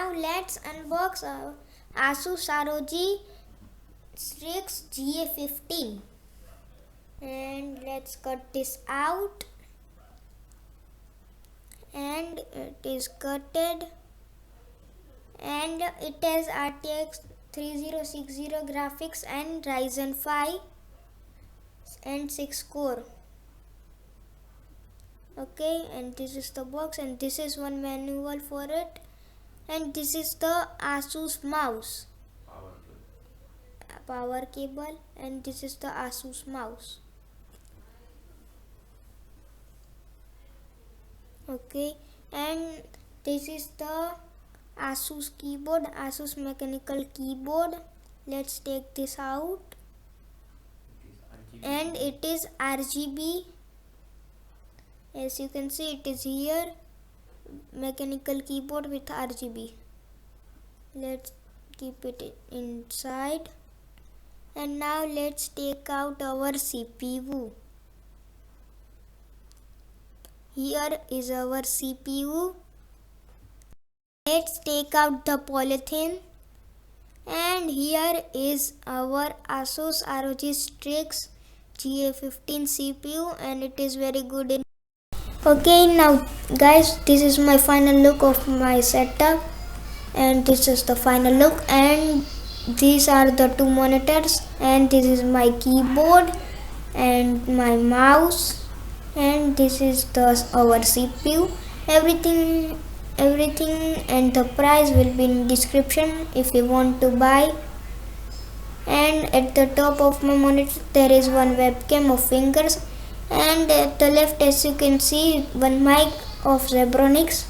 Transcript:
now let's unbox our ASUS ROG STRIX GA15, and let's cut this out, and it is cutted, and it has RTX 3060 graphics and Ryzen 5 and 6 core. Okay, and this is the box, and this is one manual for it, and this is the ASUS mouse power cable, and this is the ASUS mouse. Okay, and this is the ASUS keyboard, ASUS mechanical keyboard. Let's take this out, and it is RGB. As you can see, it is here, mechanical keyboard with RGB. Let's keep it inside, and now let's take out our CPU. Here is our CPU. Let's take out the polythene, and here is our ASUS ROG STRIX GA15 CPU, and it is very good in. Okay, now guys, this is my final look of my setup, and this is the final look, and these are the two monitors, and this is my keyboard and my mouse, and this is our CPU. Everything and the price will be in description if you want to buy. And at the top of my monitor there is one webcam of fingers, and at the left, as you can see, one mic of Zebronics.